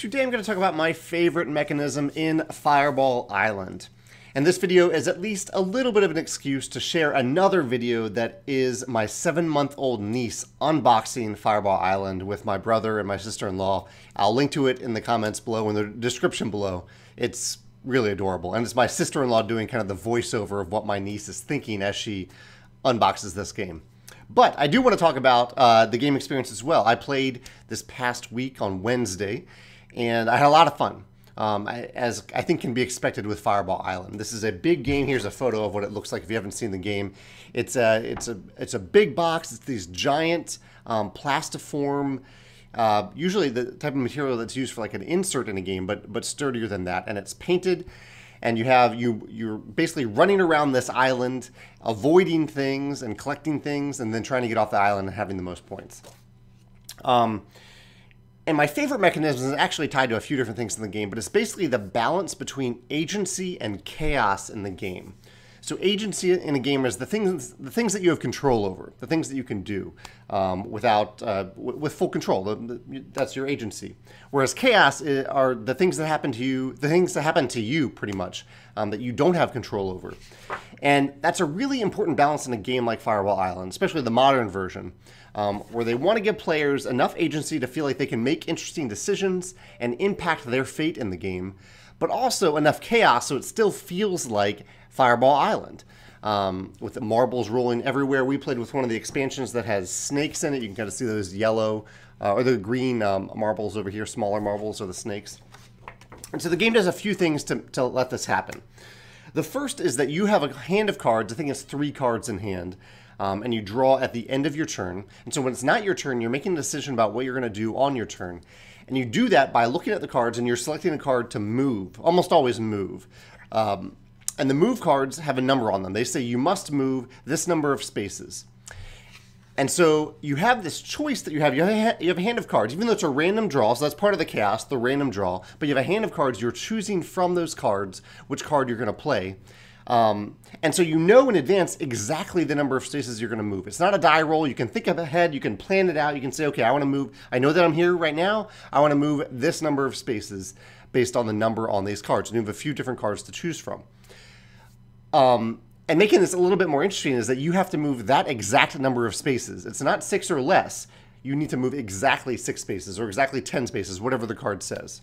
Today I'm going to talk about my favorite mechanism in Fireball Island. And this video is at least a little bit of an excuse to share another video that is my 7-month-old niece unboxing Fireball Island with my brother and my sister-in-law. I'll link to it in the comments below, in the description below. It's really adorable. And it's my sister-in-law doing kind of the voiceover of what my niece is thinking as she unboxes this game. But I do want to talk about the game experience as well. I played this past week on Wednesday, and I had a lot of fun, as I think can be expected with Fireball Island. This is a big game. Here's a photo of what it looks like if you haven't seen the game. It's a big box. It's these giant plastiform, usually the type of material that's used for like an insert in a game, but sturdier than that. And it's painted, and you're basically running around this island, avoiding things and collecting things, and then trying to get off the island and having the most points. And my favorite mechanism is actually tied to a few different things in the game, but it's basically the balance between agency and chaos in the game. So agency in a game is the things that you have control over, the things that you can do with full control. That's your agency. Whereas chaos are the things that happen to you, pretty much, that you don't have control over. And that's a really important balance in a game like Fireball Island, especially the modern version, where they want to give players enough agency to feel like they can make interesting decisions and impact their fate in the game, but also enough chaos so it still feels like Fireball Island, with the marbles rolling everywhere. We played with one of the expansions that has snakes in it. You can kind of see those yellow or the green marbles over here. Smaller marbles are the snakes. And so the game does a few things to let this happen. The first is that you have a hand of cards. I think it's 3 cards in hand. And you draw at the end of your turn. And so when it's not your turn, you're making a decision about what you're going to do on your turn. And you do that by looking at the cards, and you're selecting a card to move, almost always move. And the move cards have a number on them. They say you must move this number of spaces. And so you have this choice that you have. You have a hand of cards, even though it's a random draw, so that's part of the chaos, the random draw. But you have a hand of cards. You're choosing from those cards which card you're going to play. And so you know in advance exactly the number of spaces you're going to move. It's not a die roll. You can think ahead. You can plan it out. You can say, okay, I want to move. I know that I'm here right now. I want to move this number of spaces based on the number on these cards. And you have a few different cards to choose from. And making this a little bit more interesting is that you have to move that exact number of spaces. It's not 6 or less. You need to move exactly 6 spaces or exactly 10 spaces, whatever the card says.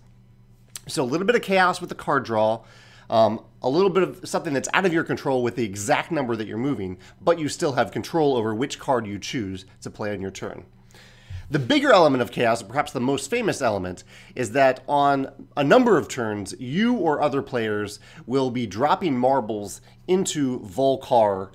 So a little bit of chaos with the card draw. A little bit of something that's out of your control with the exact number that you're moving, but you still have control over which card you choose to play on your turn. The bigger element of chaos, perhaps the most famous element, is that on a number of turns, you or other players will be dropping marbles into Volcar,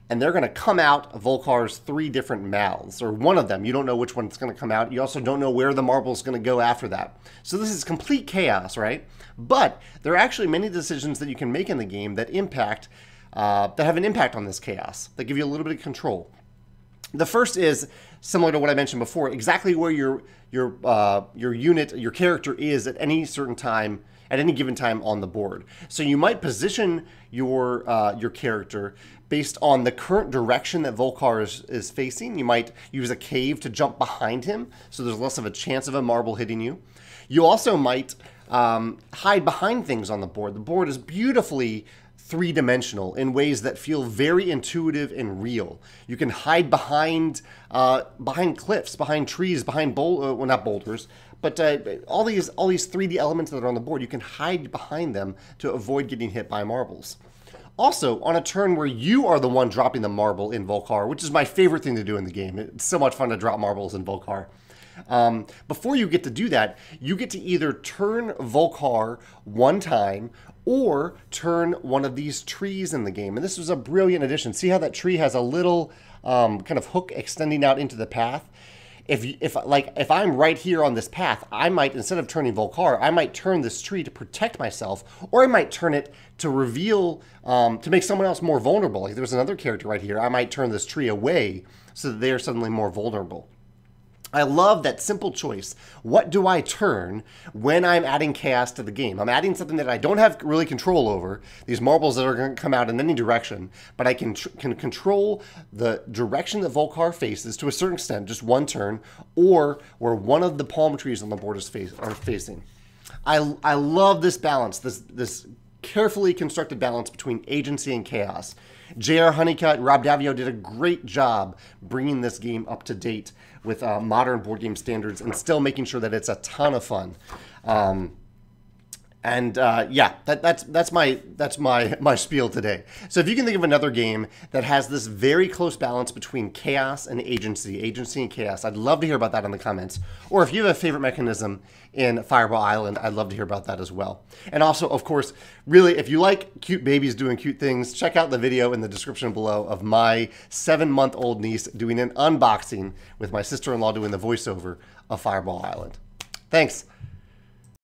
and they're going to come out of Volcar's 3 different mouths, or one of them. You don't know which one it's going to come out. You also don't know where the marble is going to go after that. So this is complete chaos, right? But there are actually many decisions that you can make in the game that have an impact on this chaos, that give you a little bit of control. The first is similar to what I mentioned before, exactly where your unit, your character is at any certain time, at any given time on the board. So you might position your character based on the current direction that Volcar is facing. You might use a cave to jump behind him, so there's less of a chance of a marble hitting you. You also might hide behind things on the board. The board is beautifully 3-dimensional in ways that feel very intuitive and real. You can hide behind cliffs, behind trees, behind well, not boulders, but all these 3D elements that are on the board. You can hide behind them to avoid getting hit by marbles. Also, on a turn where you are the one dropping the marble in Volcar, which is my favorite thing to do in the game. It's so much fun to drop marbles in Volcar. Before you get to do that, you get to either turn Volcar one time or turn one of these trees in the game. And this was a brilliant addition. See how that tree has a little kind of hook extending out into the path? If I'm right here on this path, I might, instead of turning Volcar, I might turn this tree to protect myself, or I might turn it to reveal, to make someone else more vulnerable. Like there's another character right here, I might turn this tree away so that they're suddenly more vulnerable. I love that simple choice. What do I turn when I'm adding chaos to the game? I'm adding something that I don't have really control over, these marbles that are going to come out in any direction, but I can control the direction that Volcar faces to a certain extent, just one turn, or where one of the palm trees on the board are facing. I love this balance, this carefully constructed balance between agency and chaos. J.R. Honeycutt and Rob Davio did a great job bringing this game up to date with modern board game standards and still making sure that it's a ton of fun. Yeah, that's my spiel today. So if you can think of another game that has this very close balance between chaos and agency and chaos, I'd love to hear about that in the comments. Or if you have a favorite mechanism in Fireball Island, I'd love to hear about that as well. And also, of course, really, if you like cute babies doing cute things, check out the video in the description below of my 7-month-old niece doing an unboxing with my sister-in-law doing the voiceover of Fireball Island. Thanks.